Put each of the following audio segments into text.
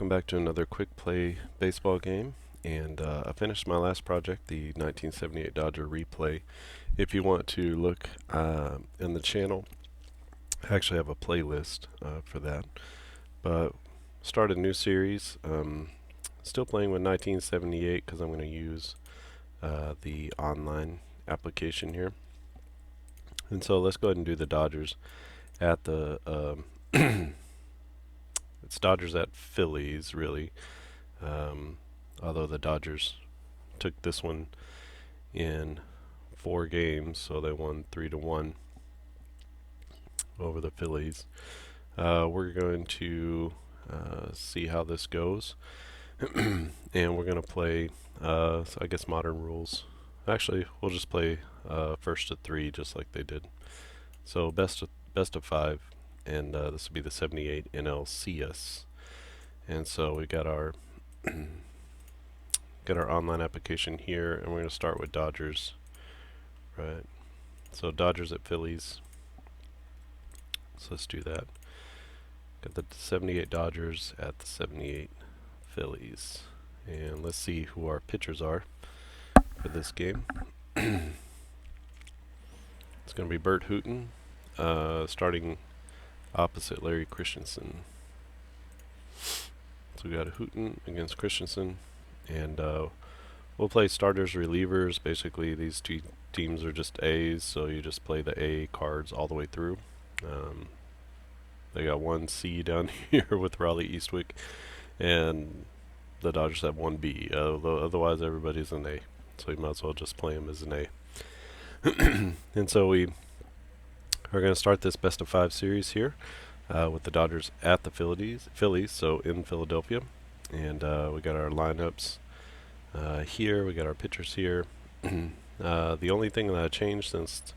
Welcome back to another quick play baseball game, and I finished my last project, the 1978 Dodger replay. If you want to look in the channel, I actually have a playlist for that, but start a new series. Still playing with 1978 because I'm going to use the online application here. And so let's go ahead and do the Dodgers at the it's Dodgers at Phillies, really. Although the Dodgers took this one in 4 games, so they won 3-1 over the Phillies. We're going to see how this goes, and we're going to play, so I guess, modern rules. Actually, we'll just play first to 3, just like they did. So best of 5, and this will be the 78 NLCS. And so we got our online application here, and we're going to start with Dodgers, right? So Dodgers at Phillies. So let's do that. Got the 78 Dodgers at the 78 Phillies, and let's see who our pitchers are for this game. It's going to be Bert Hooton, starting opposite Larry Christensen. So we got a Hooton against Christensen, and we'll play starters, relievers. Basically, these two teams are just A's, so you just play the A cards all the way through. They got 1 C down here with Raleigh Eastwick, and the Dodgers have 1 B. Otherwise, everybody's an A, so you might as well just play them as an A. And so we are going to start this best of 5 series here with the Dodgers at the Phillies, so in Philadelphia. And we got our lineups here. We got our pitchers here. The only thing that I changed since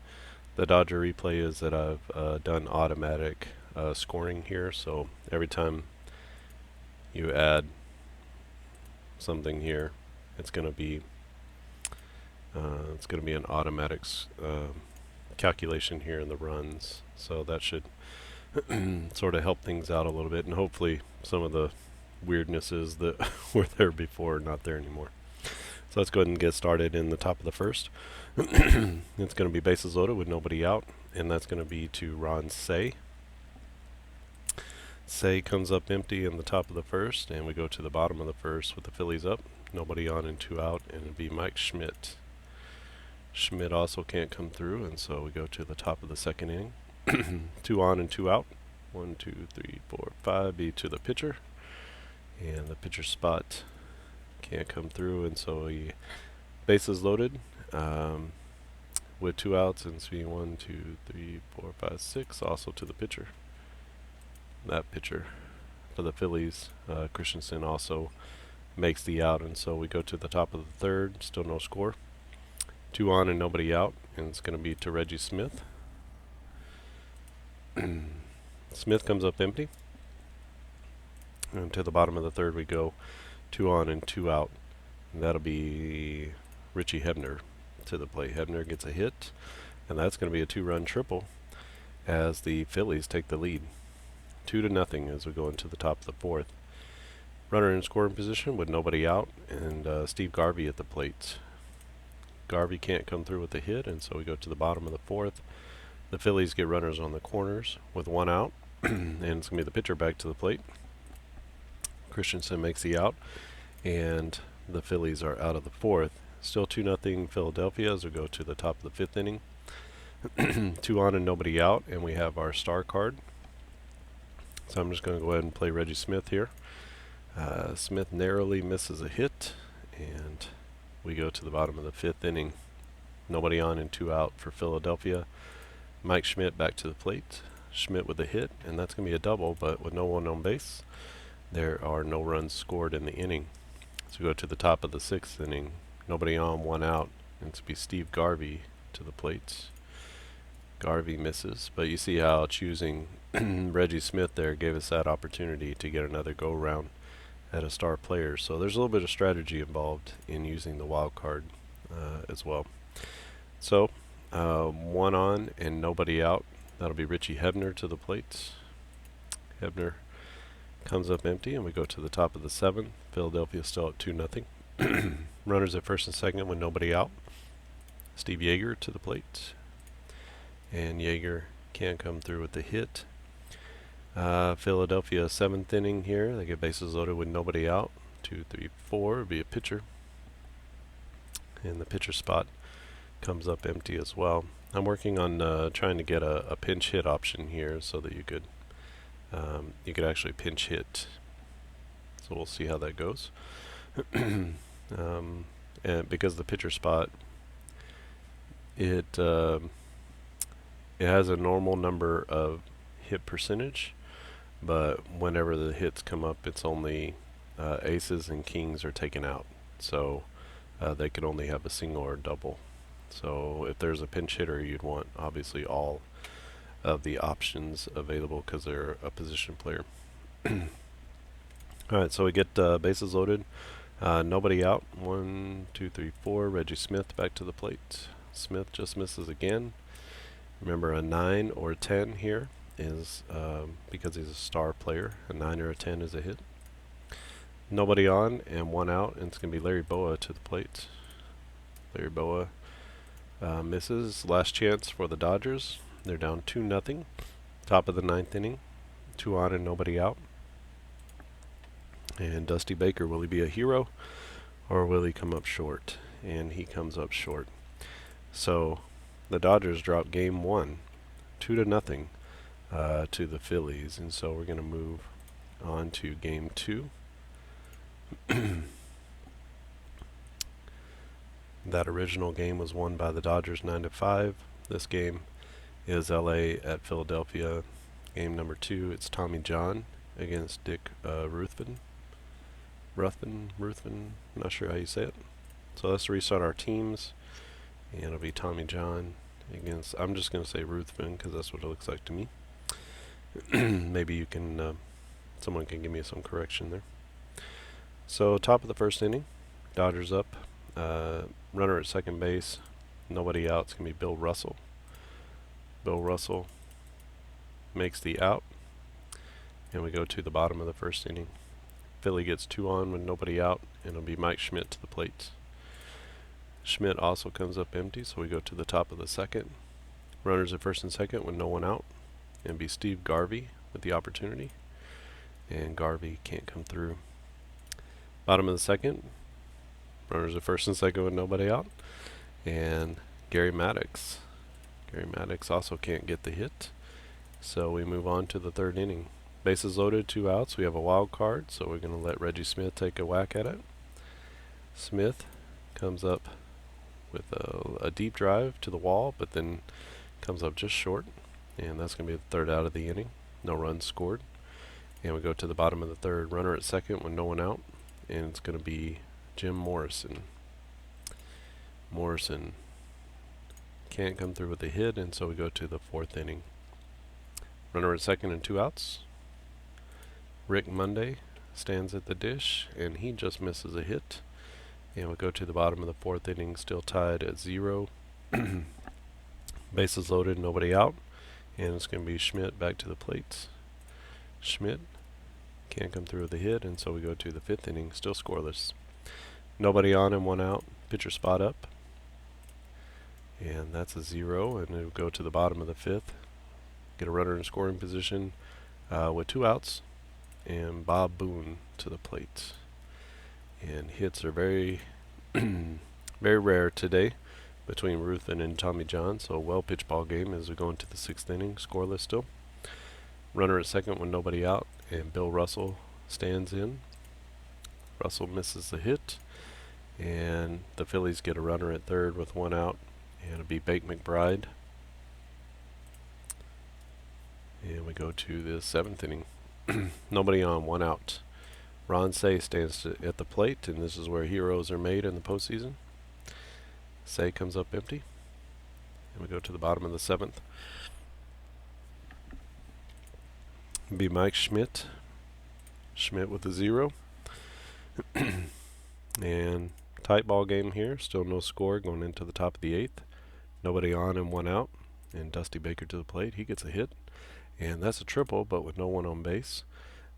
the Dodger replay is that I've done automatic scoring here. So every time you add something here, it's going to be an automatic calculation here in the runs. So that should sort of help things out a little bit, and hopefully some of the weirdnesses that were there before are not there anymore. So let's go ahead and get started in the top of the first. It's going to be bases loaded with nobody out, and that's going to be to Ron Say. Say comes up empty in the top of the first, and we go to the bottom of the first with the Phillies up, nobody on and 2 out, and it'll be Mike Schmidt. Schmidt also can't come through, and so we go to the top of the second inning. 2 on and 2 out. 1, 2, 3, 4, 5 be to the pitcher, and the pitcher spot can't come through, and so he bases loaded with 2 outs, and so 1, 2, 3, 4, 5, 6 also to the pitcher. That pitcher for the Phillies, Christensen, also makes the out, and so we go to the top of the third. Still no score. 2 on and nobody out, and it's going to be to Reggie Smith. Smith comes up empty, and to the bottom of the third we go. 2 on and 2 out, and that'll be Richie Hebner to the plate. Hebner gets a hit, and that's going to be a 2-run triple as the Phillies take the lead 2-0 as we go into the top of the fourth. Runner in scoring position with nobody out, and Steve Garvey at the plate. Garvey can't come through with the hit, and so we go to the bottom of the fourth. The Phillies get runners on the corners with 1 out, and it's going to be the pitcher back to the plate. Christensen makes the out, and the Phillies are out of the fourth. Still 2-0 Philadelphia as we go to the top of the fifth inning. 2 on and nobody out, and we have our star card. So I'm just going to go ahead and play Reggie Smith here. Smith narrowly misses a hit, and we go to the bottom of the fifth inning. Nobody on and 2 out for Philadelphia. Mike Schmidt back to the plate. Schmidt with a hit, and that's going to be a double, but with no one on base, there are no runs scored in the inning. So we go to the top of the sixth inning. Nobody on, 1 out, and it's going to be Steve Garvey to the plate. Garvey misses, but you see how choosing Reggie Smith there gave us that opportunity to get another go-round at a star player. So there's a little bit of strategy involved in using the wild card as well. So 1 on and nobody out. That'll be Richie Hebner to the plate. Hebner comes up empty, and we go to the top of the 7th. Philadelphia still up 2-0. Runners at first and second with nobody out. Steve Yeager to the plate. And Yeager can come through with the hit. Philadelphia 7th inning here. They get bases loaded with nobody out. 2, 3, 4 would be a pitcher. And the pitcher spot comes up empty as well. I'm working on trying to get a pinch hit option here so that you could actually pinch hit. So we'll see how that goes. And because the pitcher spot, it has a normal number of hit percentage, but whenever the hits come up, it's only aces and kings are taken out. So they can only have a single or double. So if there's a pinch hitter, you'd want obviously all of the options available because they're a position player. Alright, so we get bases loaded. Nobody out. 1, 2, 3, 4. Reggie Smith back to the plate. Smith just misses again. Remember, a 9 or a 10 here is because he's a star player. A 9 or a 10 is a hit. Nobody on and 1 out, and it's going to be Larry Boa to the plate. Larry Boa misses. Last chance for the Dodgers. They're down 2-0. Top of the 9th inning. 2 on and nobody out. And Dusty Baker, will he be a hero or will he come up short? And he comes up short. So the Dodgers drop game 1, 2-0 to the Phillies. And so we're going to move on to game 2. That original game was won by the Dodgers 9-5. This game is LA at Philadelphia. Game number 2, it's Tommy John against Dick Ruthven. Ruthven, not sure how you say it. So let's restart our teams. And it'll be Tommy John against, I'm just going to say Ruthven because that's what it looks like to me. Maybe you can, someone can give me some correction there. So top of the 1st inning, Dodgers up. Runner at second base, nobody out. It's going to be Bill Russell. Bill Russell makes the out. And we go to the bottom of the 1st inning. Philly gets 2 on with nobody out, and it'll be Mike Schmidt to the plate. Schmidt also comes up empty, so we go to the top of the 2nd. Runners at 1st and 2nd with no one out, and it'll be Steve Garvey with the opportunity. And Garvey can't come through. Bottom of the 2nd. Runners at 1st and 2nd with nobody out. And Gary Maddox. Gary Maddox also can't get the hit. So we move on to the 3rd inning. Bases loaded, 2 outs. We have a wild card, so we're going to let Reggie Smith take a whack at it. Smith comes up with a deep drive to the wall, but then comes up just short. And that's going to be the 3rd out of the inning. No runs scored. And we go to the bottom of the 3rd. Runner at 2nd with no one out. And it's going to be Jim Morrison. Morrison can't come through with a hit, and so we go to the 4th inning. Runner at 2nd and 2 outs. Rick Monday stands at the dish, and he just misses a hit. And we go to the bottom of the 4th inning, still tied at 0. Bases loaded, nobody out. And it's going to be Schmidt back to the plate. Schmidt can't come through with a hit, and so we go to the 5th inning, still scoreless. Nobody on and 1 out. Pitcher spot up. And that's a 0, and it'll go to the bottom of the 5th. Get a runner in scoring position with 2 outs. And Bob Boone to the plate. And hits are very, very rare today between Ruthven and Tommy John. So a well-pitched ball game as we go into the 6th inning, scoreless still. Runner at 2nd with nobody out, and Bill Russell stands in. Russell misses the hit, and the Phillies get a runner at 3rd with 1 out, and it'll be Bake McBride. And we go to the 7th inning. Nobody on, 1 out. Ron Say stands at the plate, and this is where heroes are made in the postseason. Say comes up empty, and we go to the bottom of the 7th. It'll be Mike Schmidt. Schmidt with a 0. And tight ball game here. Still no score going into the top of the 8th. Nobody on and 1 out. And Dusty Baker to the plate. He gets a hit. And that's a triple, but with no one on base.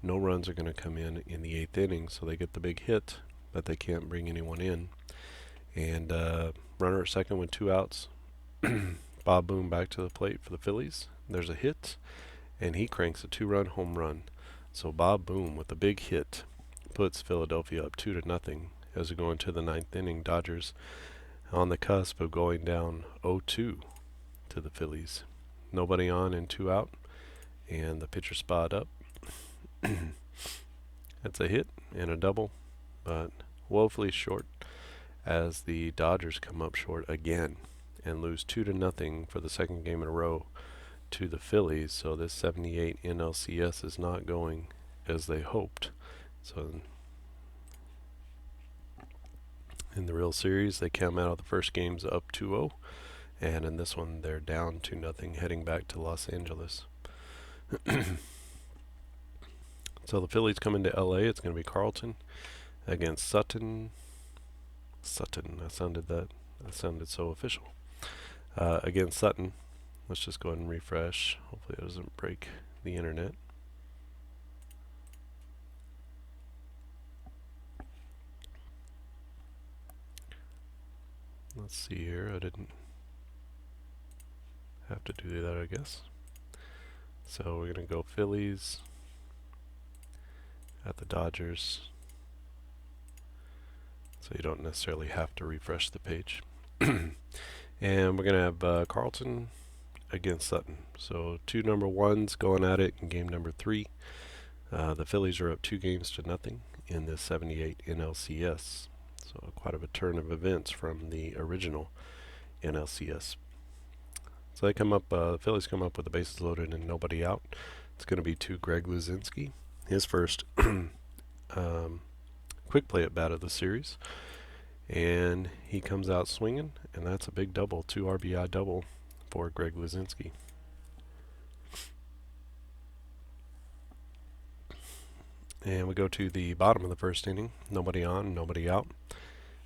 No runs are going to come in the 8th inning, so they get the big hit, but they can't bring anyone in. And runner at second with 2 outs. Bob Boone back to the plate for the Phillies. There's a hit, and he cranks a 2-run home run. So Bob Boone with a big hit puts Philadelphia up 2-0 as we go into the 9th inning. Dodgers on the cusp of going down 0-2 to the Phillies. Nobody on and 2 out, and the pitcher spot up. That's a hit and a double, but woefully short as the Dodgers come up short again and lose 2-0 for the second game in a row to the Phillies. So this 78 NLCS is not going as they hoped. So in the real series, they come out of the first games up 2-0, and in this one they're down 2-0 heading back to Los Angeles. So the Phillies come into LA. It's going to be Carlton against Sutton. That sounded so official. Against Sutton. Let's just go ahead and refresh. Hopefully it doesn't break the internet. Let's see here. I didn't have to do that, I guess. So we're going to go Phillies at the Dodgers. So you don't necessarily have to refresh the page. And we're going to have Carlton against Sutton. So 2 number 1s going at it in game number 3. The Phillies are up 2-0 in this 78 NLCS. So quite a turn of events from the original NLCS. So the Phillies come up with the bases loaded and nobody out. It's going to be to Greg Lucinski, his first quick play at bat of the series. And he comes out swinging, and that's a big double, 2 RBI double for Greg Lucinski. And we go to the bottom of the first inning. Nobody on, nobody out.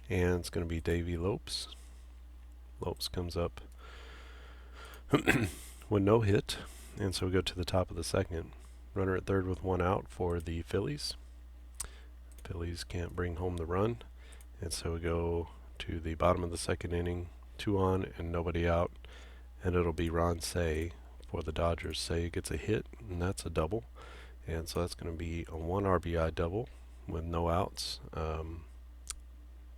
And it's going to be Davey Lopes. Lopes comes up with no hit. And so we go to the top of the second. Runner at third with 1 out for the Phillies. Phillies can't bring home the run. And so we go to the bottom of the second inning. 2 on and nobody out. And it'll be Ron Say for the Dodgers. Say gets a hit, and that's a double. And so that's going to be a 1 RBI double with no outs.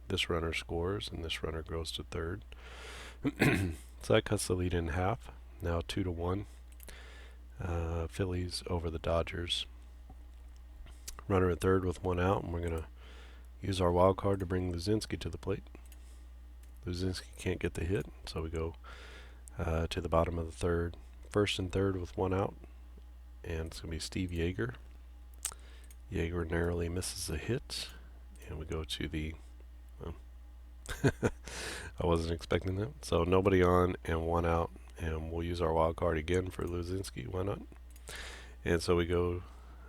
This runner scores, and this runner goes to third. So that cuts the lead in half. Now 2-1. Phillies over the Dodgers. Runner at third with 1 out, and we're going to use our wild card to bring Lucinski to the plate. Lucinski can't get the hit, so we go to the bottom of the third. First and third with 1 out, and it's going to be Steve Yeager. Yeager narrowly misses a hit, and we go to the... I wasn't expecting that. So nobody on and 1 out, and we'll use our wild card again for Lucinski. Why not? And so we go...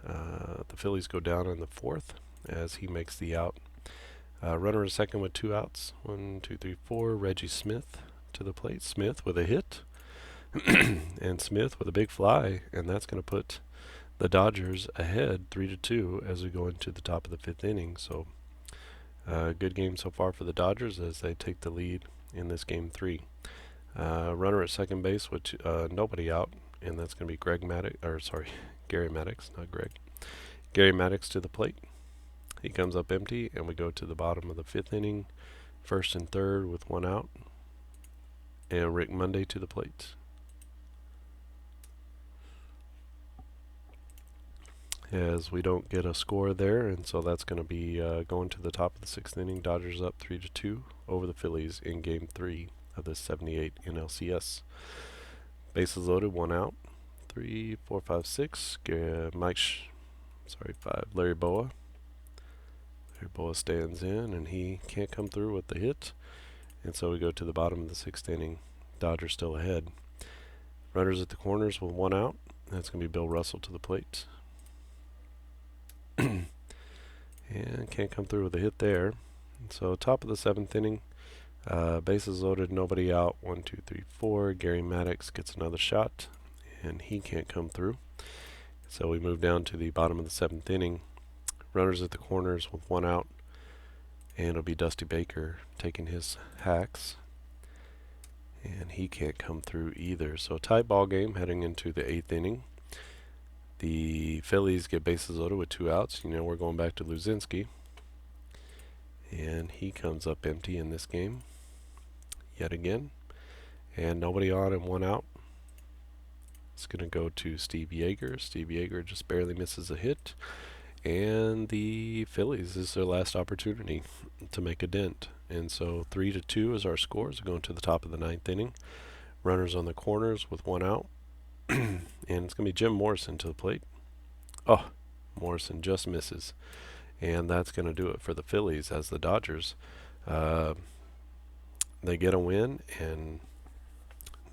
the Phillies go down in the fourth as he makes the out. Runner at second with 2 outs. 1, 2, 3, 4. Reggie Smith to the plate. Smith with a hit. And Smith with a big fly. And that's going to put the Dodgers ahead 3-2 as we go into the top of the 5th inning. So good game so far for the Dodgers as they take the lead in this game 3. Runner at second base with nobody out. And that's going to be Gary Maddox, not Greg. Gary Maddox to the plate. He comes up empty, and we go to the bottom of the 5th inning. First and third with 1 out. And Rick Monday to the plate. As we don't get a score there, and so that's going to be going to the top of the 6th inning. Dodgers up 3-2 over the Phillies in Game 3 of the 78 NLCS. Bases loaded, 1 out. 3, 4, 5, 6. 5. Larry Boa. Larry Boa stands in, and he can't come through with the hit. And so we go to the bottom of the 6th inning. Dodgers still ahead. Runners at the corners with 1 out. That's going to be Bill Russell to the plate. And can't come through with a hit there. And so top of the 7th inning. Bases loaded, nobody out. 1, 2, 3, 4. Gary Maddox gets another shot, and he can't come through. So we move down to the bottom of the 7th inning. Runners at the corners with 1 out. And it'll be Dusty Baker taking his hacks. And he can't come through either. So a tight ball game heading into the 8th inning. The Phillies get bases loaded with 2 outs. We're going back to Lucinski. And he comes up empty in this game yet again. And nobody on and 1 out. It's going to go to Steve Yeager. Steve Yeager just barely misses a hit. And the Phillies, this is their last opportunity to make a dent. And so 3-2 is our scores going to the top of the 9th inning. Runners on the corners with 1 out. And it's going to be Jim Morrison to the plate. Oh, Morrison just misses. And that's going to do it for the Phillies as the Dodgers. They get a win and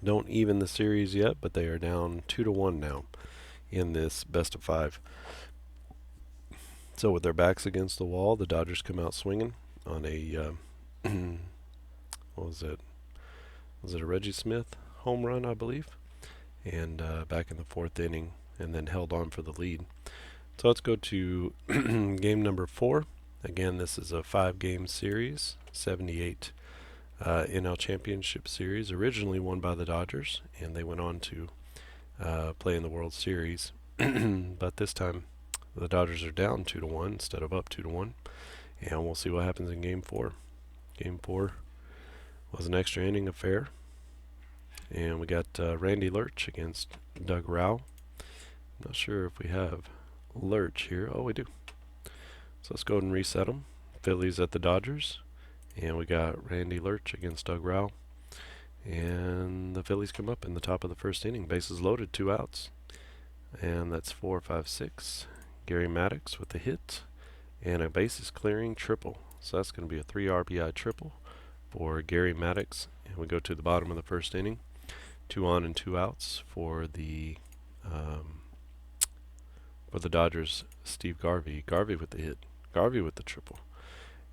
don't even the series yet, but they are down 2-1 now in this best of 5. So with their backs against the wall, the Dodgers come out swinging on a, what was it? Was it a Reggie Smith home run, I believe? And back in the 4th inning, and then held on for the lead. So let's go to game number 4. Again, this is a 5-game series, 78 NL Championship Series, originally won by the Dodgers, and they went on to play in the World Series. But this time, the Dodgers are down 2-1 instead of up 2-1, and we'll see what happens in Game 4. Game 4 was an extra inning affair, and we got Randy Lurch against Doug Rao. Not sure if we have Lurch here. Oh, we do. So let's go ahead and reset them. Phillies at the Dodgers, and we got Randy Lurch against Doug Rao, and the Phillies come up in the top of the 1st inning. Bases loaded, 2 outs, and that's 4, 5, 6. Gary Maddox with the hit and a bases clearing triple. So that's going to be a 3 RBI triple for Gary Maddox. And we go to the bottom of the 1st inning. 2 on and 2 outs for the Dodgers. Steve Garvey. Garvey with the hit. Garvey with the triple.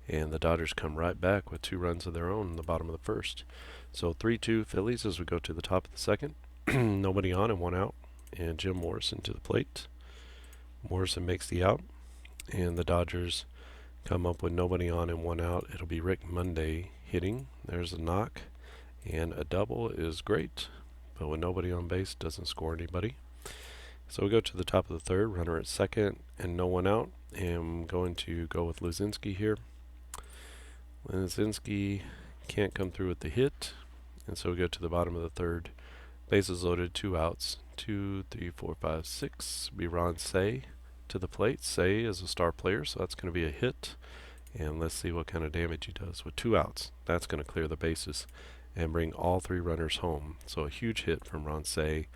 And the Dodgers come right back with 2 runs of their own in the bottom of the 1st. So 3-2 Phillies as we go to the top of the 2nd. Nobody on and 1 out. And Jim Morrison to the plate. Morrison makes the out, and the Dodgers come up with nobody on and 1 out. It'll be Rick Monday hitting. There's a knock, and a double is great, but with nobody on base, doesn't score anybody. So we go to the top of the 3rd, runner at 2nd, and no 1 out. And I'm going to go with Lucinski here. Lucinski can't come through with the hit, and so we go to the bottom of the 3rd. Bases loaded, 2 outs. 2, 3, 4, 5, 6. Be Ron Say to the plate. Say is a star player, so that's going to be a hit. And let's see what kind of damage he does with 2 outs. That's going to clear the bases and bring all 3 runners home. So a huge hit from Ron Say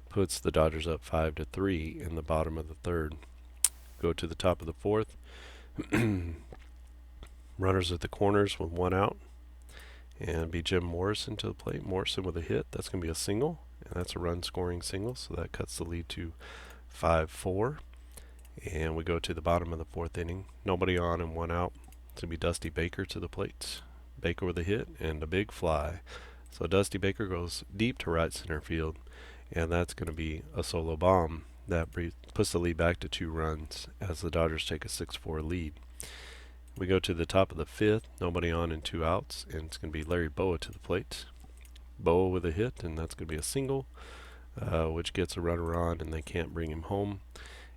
puts the Dodgers up 5-3 in the bottom of the 3rd. Go to the top of the 4th. Runners at the corners with 1 out. And be Jim Morrison to the plate. Morrison with a hit. That's going to be a single. And that's a run-scoring single, so that cuts the lead to 5-4. And we go to the bottom of the 4th inning. Nobody on and 1 out. It's going to be Dusty Baker to the plate. Baker with a hit and a big fly. So Dusty Baker goes deep to right center field, and that's going to be a solo bomb. That puts the lead back to 2 runs as the Dodgers take a 6-4 lead. We go to the top of the 5th. Nobody on and 2 outs, and it's going to be Larry Boa to the plate. Boa with a hit, and that's going to be a single, which gets a runner on, and they can't bring him home.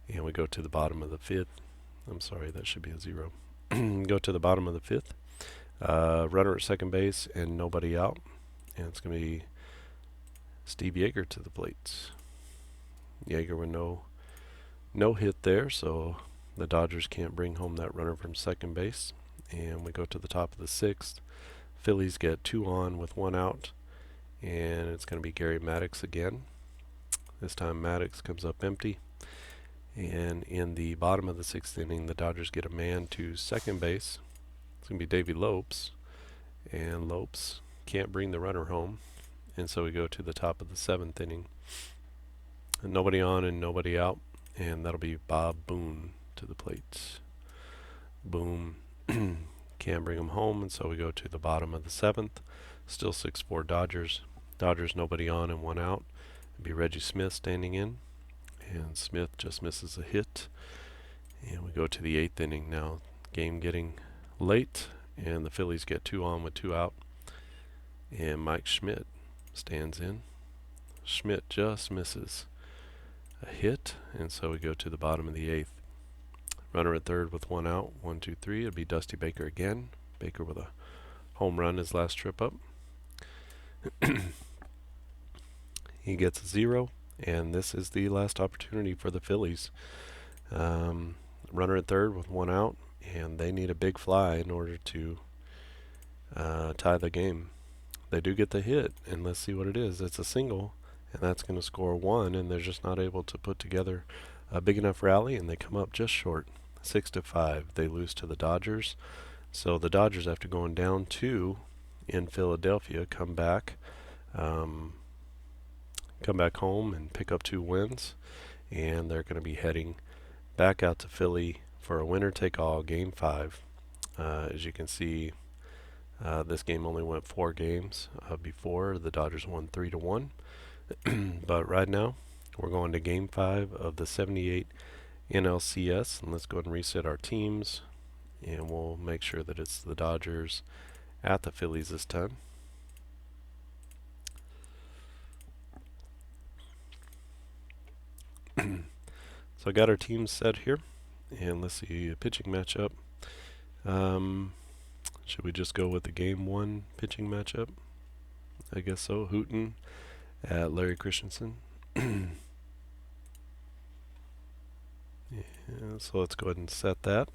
And we go to the bottom of the 5th. I'm sorry, that should be a 0. Go to the bottom of the 5th. Runner at second base and nobody out. And it's going to be Steve Yeager to the plate. Yeager with no hit there, so the Dodgers can't bring home that runner from second base. And we go to the top of the 6th. Phillies get 2 on with 1 out. And it's going to be Gary Maddox again. This time Maddox comes up empty. And in the bottom of the 6th inning, the Dodgers get a man to second base. It's going to be Davey Lopes. And Lopes can't bring the runner home. And so we go to the top of the 7th inning. And nobody on and nobody out. And that'll be Bob Boone to the plate. Boone can't bring him home. And so we go to the bottom of the 7th. Still 6-4 Dodgers. Dodgers nobody on and 1 out. It'll be Reggie Smith standing in. and Smith just misses a hit. And we go to the 8th inning now. Game getting late, and the Phillies get 2 on with 2 out. And Mike Schmidt stands in. Schmidt just misses a hit, and so we go to the bottom of the 8th. Runner at third with 1 out. 1, 2, 3. It'll be Dusty Baker again. Baker with a home run his last trip up. He gets a 0, and this is the last opportunity for the Phillies. Runner at third with 1 out, and they need a big fly in order to tie the game. They do get the hit, and let's see what it is. It's a single, and that's going to score 1, and they're just not able to put together a big enough rally, and they come up just short, 6-5. They lose to the Dodgers. So the Dodgers, after going down 2 in Philadelphia, come back home and pick up 2 wins, and they're going to be heading back out to Philly for a winner-take-all Game 5. As you can see, this game only went 4 games before. The Dodgers won 3-1. But right now, we're going to Game 5 of the 78 NLCS. And let's go ahead and reset our teams. And we'll make sure that it's the Dodgers at the Phillies this time. So I got our teams set here. And let's see a pitching matchup. Should we just go with the Game 1 pitching matchup? I guess so. Hooten at Larry Christensen. Yeah, so let's go ahead and set that.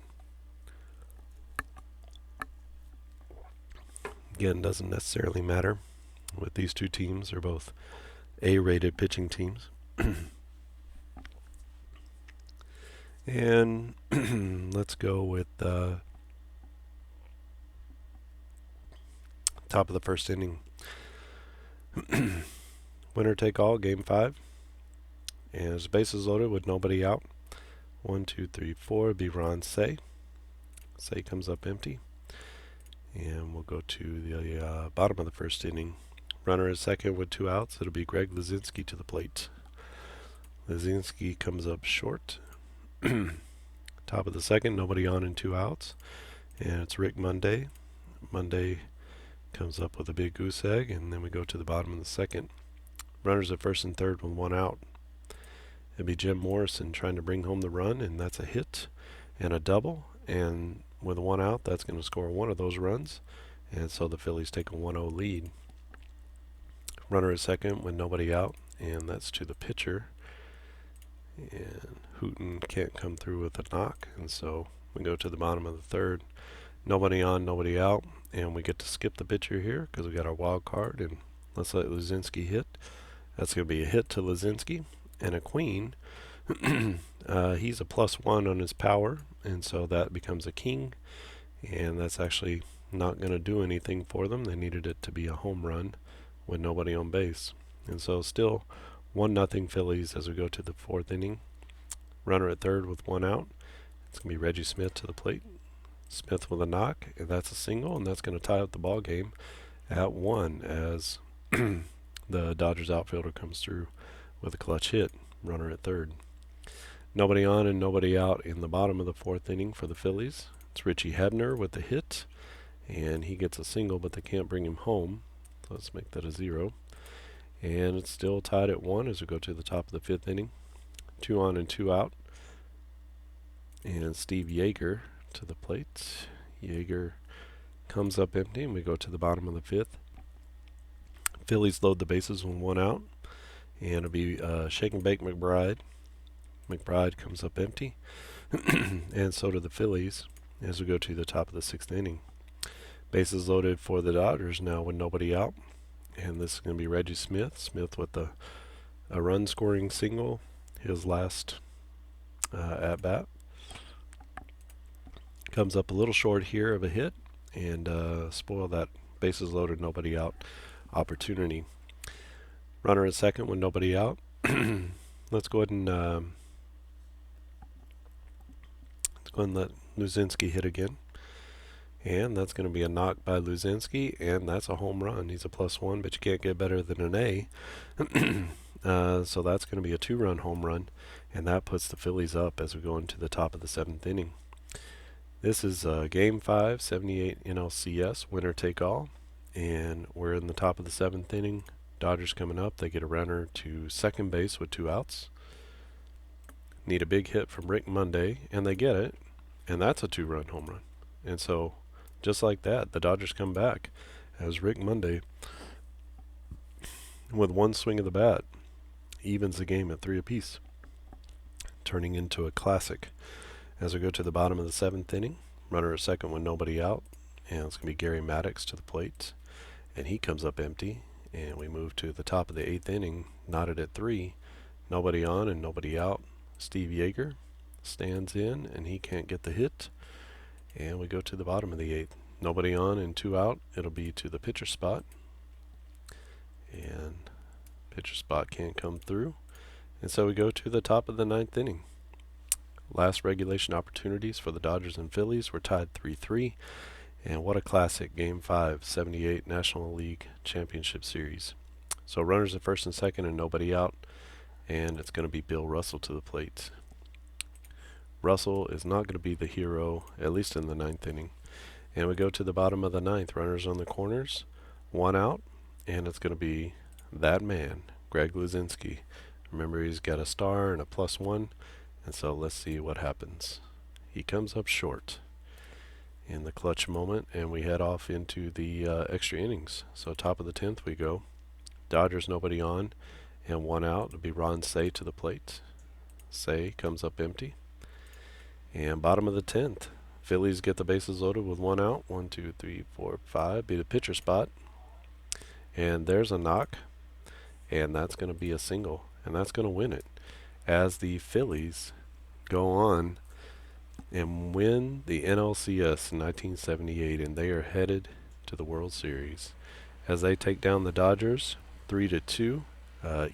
Again, doesn't necessarily matter with these two teams. They're both A-rated pitching teams. And let's go with top of the first inning. Winner take all, Game 5. And as bases loaded with nobody out. 1, 2, 3, 4 be Ron Say. Say comes up empty. And we'll go to the bottom of the first inning. Runner is second with 2 outs. It'll be Greg Lucinski to the plate. Lucinski comes up short. Top of the second, nobody on and 2 outs. And it's Rick Monday. Monday comes up with a big goose egg, and then we go to the bottom of the second. Runners at first and third with 1 out. It'd be Jim Morrison trying to bring home the run, and that's a hit and a double. And with 1 out, that's going to score 1 of those runs. And so the Phillies take a 1-0 lead. Runner at second with nobody out, and that's to the pitcher. And Hooten can't come through with a knock, and so we go to the bottom of the third. Nobody on, nobody out, and we get to skip the pitcher here because we got our wild card, and let's let Lucinski hit. That's going to be a hit to Lucinski and a queen. He's a +1 on his power, and so that becomes a king, and that's actually not going to do anything for them. They needed it to be a home run with nobody on base, and so still 1-0 Phillies as we go to the 4th inning. Runner at third with 1 out. It's going to be Reggie Smith to the plate. Smith with a knock, and that's a single, and that's going to tie up the ball game at 1 as the Dodgers outfielder comes through with a clutch hit. Runner at third. Nobody on and nobody out in the bottom of the 4th inning for the Phillies. It's Richie Hebner with the hit, and he gets a single, but they can't bring him home. So let's make that a 0. And it's still tied at 1 as we go to the top of the 5th inning. 2 on and 2 out. And Steve Yeager to the plate. Yeager comes up empty, and we go to the bottom of the 5th. Phillies load the bases with 1 out. And it'll be Shake and Bake McBride. McBride comes up empty. And so do the Phillies as we go to the top of the 6th inning. Bases loaded for the Dodgers now with nobody out. And this is going to be Reggie Smith. Smith with a run-scoring single, his last at-bat. Comes up a little short here of a hit, and spoil that bases loaded, nobody out opportunity. Runner at second with nobody out. Let's go ahead and let Lucinski hit again. And that's going to be a knock by Lucinski, and that's a home run. He's a +1, but you can't get better than an A. So that's going to be a 2-run home run. and that puts the Phillies up as we go into the top of the 7th inning. This is Game 5, 78 NLCS, winner take all, and we're in the top of the 7th inning. Dodgers coming up. They get a runner to second base with 2 outs. Need a big hit from Rick Monday, and they get it, and that's a 2-run home run. And so, just like that, the Dodgers come back as Rick Monday, with one swing of the bat, evens the game at 3 apiece, turning into a classic. As we go to the bottom of the 7th inning, runner at second with nobody out, and it's going to be Gary Maddox to the plate, and he comes up empty, and we move to the top of the 8th inning, knotted at 3, nobody on and nobody out. Steve Yeager stands in, and he can't get the hit, and we go to the bottom of the 8th. Nobody on and 2 out. It'll be to the pitcher spot, and pitcher spot can't come through, and so we go to the top of the 9th inning. Last regulation opportunities for the Dodgers and Phillies were tied 3-3, and what a classic Game 5, 78 National League Championship Series. So runners at first and second and nobody out, and it's going to be Bill Russell to the plate. Russell is not going to be the hero, at least in the 9th inning. And we go to the bottom of the 9th, runners on the corners, 1 out, and it's going to be that man, Greg Lucinski. Remember, he's got a star and a +1, and so let's see what happens. He comes up short in the clutch moment, and we head off into the extra innings. So top of the 10th we go. Dodgers nobody on and 1 out. It'll be Ron Say to the plate. Say comes up empty. And bottom of the 10th, Phillies get the bases loaded with 1 out. 1, 2, 3, 4, 5. Be the pitcher spot. And there's a knock. And that's going to be a single. And that's going to win it. As the Phillies go on and win the NLCS in 1978. And they are headed to the World Series. As they take down the Dodgers 3-2.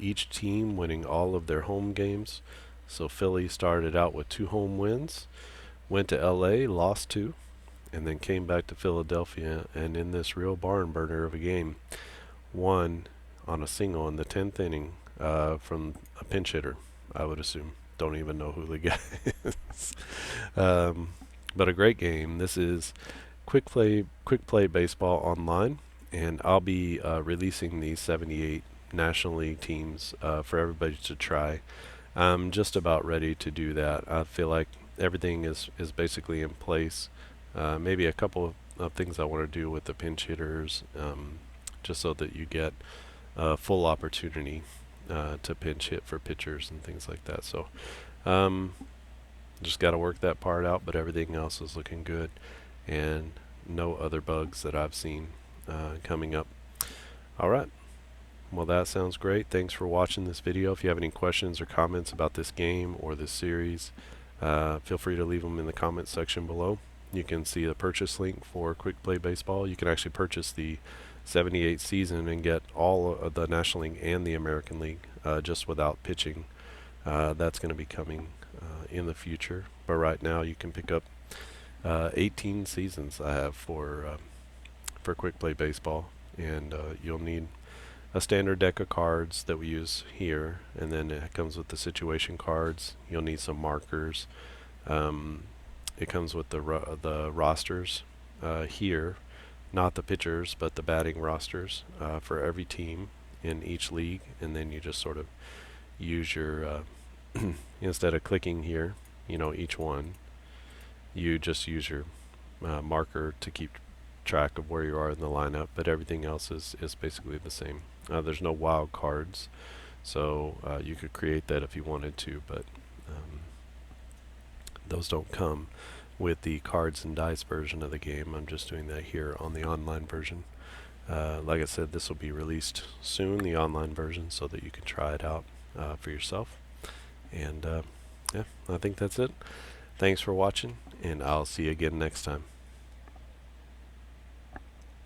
Each team winning all of their home games. So Philly started out with 2 home wins, went to LA, lost 2, and then came back to Philadelphia, and in this real barn burner of a game, won on a single in the 10th inning from a pinch hitter, I would assume. Don't even know who the guy is. But a great game. This is Quick Play Baseball online, and I'll be releasing these 78 National League teams for everybody to try. I'm just about ready to do that. I feel like everything is basically in place. Maybe a couple of things I want to do with the pinch hitters, just so that you get full opportunity to pinch hit for pitchers and things like that. So just got to work that part out, but everything else is looking good, and no other bugs that I've seen coming up. All right. Well, that sounds great. Thanks for watching this video. If you have any questions or comments about this game or this series, feel free to leave them in the comments section below. You can see the purchase link for Quick Play Baseball. You can actually purchase the 78 season and get all of the National League and the American League just without pitching. That's going to be coming in the future. But right now you can pick up 18 seasons I have for Quick Play Baseball, and you'll need a standard deck of cards that we use here, and then it comes with the situation cards. You'll need some markers. It comes with the rosters here, not the pitchers, but the batting rosters for every team in each league, and then you just sort of use your instead of clicking here, each one, you just use your marker to keep track of where you are in the lineup, but everything else is basically the same. There's no wild cards, so you could create that if you wanted to, but those don't come with the cards and dice version of the game. I'm just doing that here on the online version. Like I said, this will be released soon, the online version, so that you can try it out for yourself. And yeah, I think that's it. Thanks for watching, and I'll see you again next time.